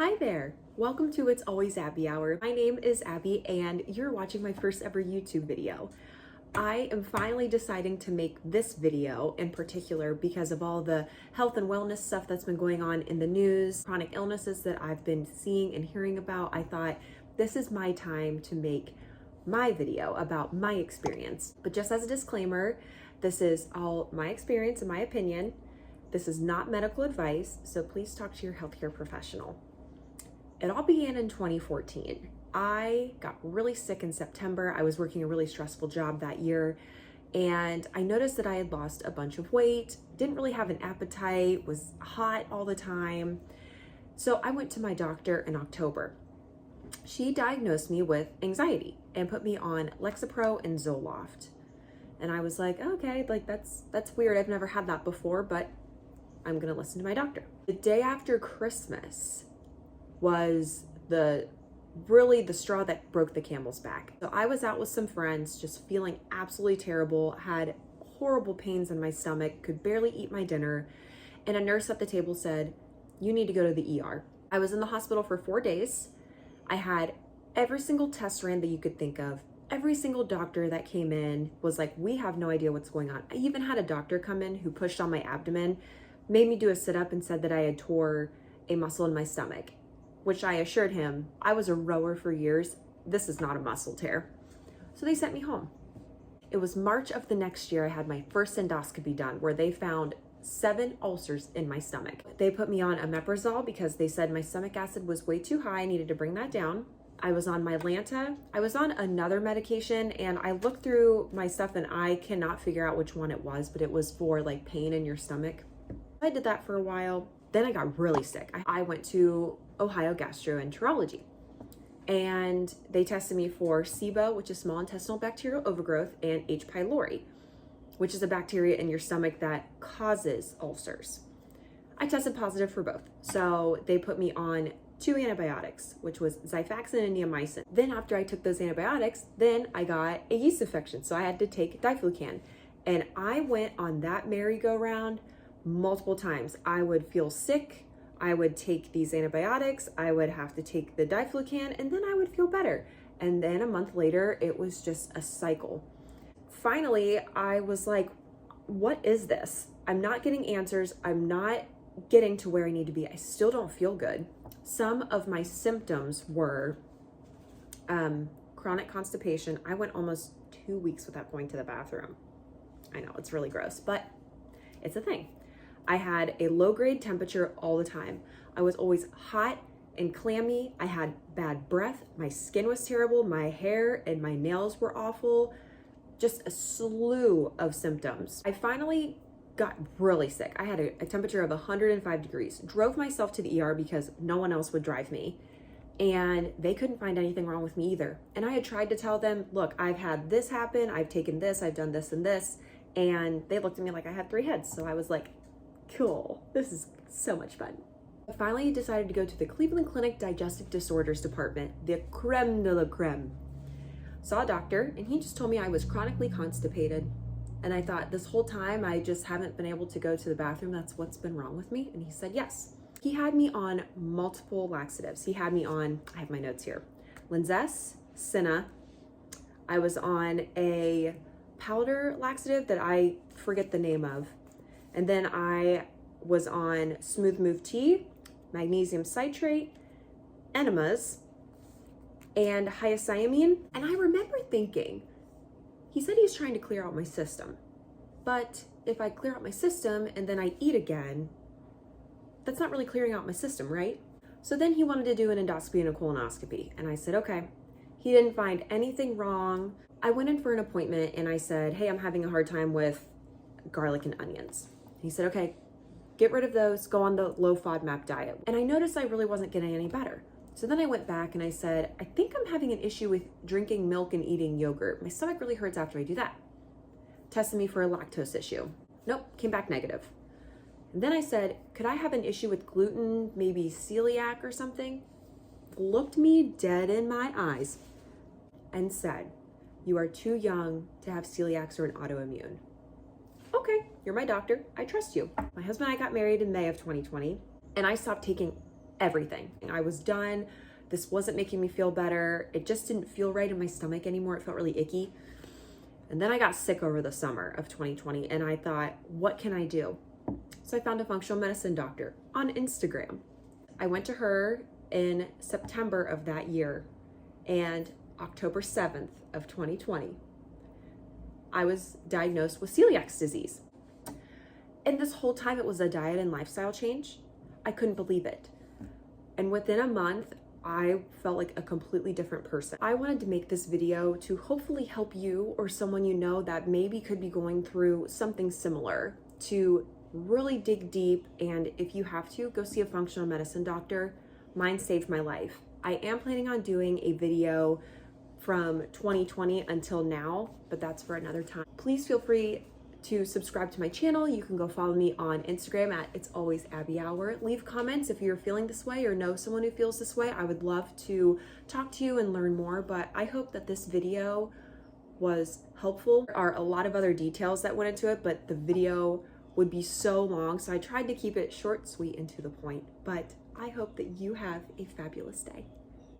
Hi there! Welcome to It's Always Abby Hour. My name is Abby and you're watching my first ever YouTube video. I am finally deciding to make this video in particular because of all the health and wellness stuff that's been going on in the news, chronic illnesses that I've been seeing and hearing about. I thought this is my time to make my video about my experience. But just as a disclaimer, this is all my experience and my opinion. This is not medical advice, so please talk to your healthcare professional. It all began in 2014. I got really sick in September. I was working a really stressful job that year, and I noticed that I had lost a bunch of weight, didn't really have an appetite, was hot all the time. So I went to my doctor in October. She diagnosed me with anxiety and put me on Lexapro and Zoloft. And I was like, okay, that's weird. I've never had that before, but I'm gonna listen to my doctor. The day after Christmas was the straw that broke the camel's back. So I was out with some friends, just feeling absolutely terrible, had horrible pains in my stomach, could barely eat my dinner, and a nurse at the table said, "You need to go to the ER." I was in the hospital for 4 days. I had every single test ran that you could think of. Every single doctor that came in was like, "We have no idea what's going on." I even had a doctor come in who pushed on my abdomen, made me do a sit-up and said that I had tore a muscle in my stomach, which I assured him, I was a rower for years. This is not a muscle tear. So they sent me home. It was March of the next year I had my first endoscopy done where they found 7 ulcers in my stomach. They put me on omeprazole because they said my stomach acid was way too high. I needed to bring that down. I was on Mylanta. I was on another medication and I looked through my stuff and I cannot figure out which one it was, but it was for like pain in your stomach. I did that for a while. Then I got really sick. I went to Ohio Gastroenterology and they tested me for SIBO, which is small intestinal bacterial overgrowth, and H. pylori, which is a bacteria in your stomach that causes ulcers. I tested positive for both. So they put me on 2 antibiotics, which was Xifaxan and neomycin. Then after I took those antibiotics, then I got a yeast infection. So I had to take diflucan. And I went on that merry-go-round multiple times. I would feel sick, I would take these antibiotics, I would have to take the diflucan, and then I would feel better. And then a month later, it was just a cycle. Finally, I was like, what is this? I'm not getting answers. I'm not getting to where I need to be. I still don't feel good. Some of my symptoms were chronic constipation. I went almost 2 weeks without going to the bathroom. I know, it's really gross, but it's a thing. I had a low-grade temperature all the time. I was always hot and clammy. I had bad breath. My skin was terrible. My hair and my nails were awful. Just a slew of symptoms. I finally got really sick. I had a temperature of 105 degrees. Drove myself to the ER because no one else would drive me. And they couldn't find anything wrong with me either. And I had tried to tell them, look, I've had this happen. I've taken this. I've done this and this. And they looked at me like I had 3 heads. So I was like, cool, this is so much fun. I finally decided to go to the Cleveland Clinic Digestive Disorders Department, the creme de la creme. Saw a doctor and he just told me I was chronically constipated. And I thought this whole time I just haven't been able to go to the bathroom. That's what's been wrong with me. And he said, yes. He had me on multiple laxatives. He had me on, I have my notes here, Linzess, Senna. I was on a powder laxative that I forget the name of. And then I was on Smooth Move Tea, magnesium citrate, enemas, and hyoscyamine. And I remember thinking, he said he's trying to clear out my system. But if I clear out my system and then I eat again, that's not really clearing out my system, right? So then he wanted to do an endoscopy and a colonoscopy. And I said, okay. He didn't find anything wrong. I went in for an appointment and I said, hey, I'm having a hard time with garlic and onions. He said, okay, get rid of those, go on the low FODMAP diet. And I noticed I really wasn't getting any better. So then I went back and I said, I think I'm having an issue with drinking milk and eating yogurt. My stomach really hurts after I do that. Tested me for a lactose issue. Nope, came back negative. And then I said, could I have an issue with gluten, maybe celiac or something? Looked me dead in my eyes and said, you are too young to have celiacs or an autoimmune. Okay, you're my doctor. I trust you. My husband and I got married in May of 2020, and I stopped taking everything. I was done. This wasn't making me feel better. It just didn't feel right in my stomach anymore. It felt really icky. And then I got sick over the summer of 2020 and I thought, what can I do? So I found a functional medicine doctor on Instagram. I went to her in September of that year, and October 7th of 2020, I was diagnosed with celiac disease. And this whole time it was a diet and lifestyle change. I couldn't believe it. And within a month, I felt like a completely different person. I wanted to make this video to hopefully help you or someone you know that maybe could be going through something similar to really dig deep, and if you have to, go see a functional medicine doctor. Mine saved my life. I am planning on doing a video from 2020 until now, but that's for another time. Please feel free to subscribe to my channel. You can go follow me on Instagram at It's Always Abby Hour. Leave comments if you're feeling this way or know someone who feels this way. I would love to talk to you and learn more, but I hope that this video was helpful. There are a lot of other details that went into it, but the video would be so long, so I tried to keep it short, sweet, and to the point. But I hope that you have a fabulous day.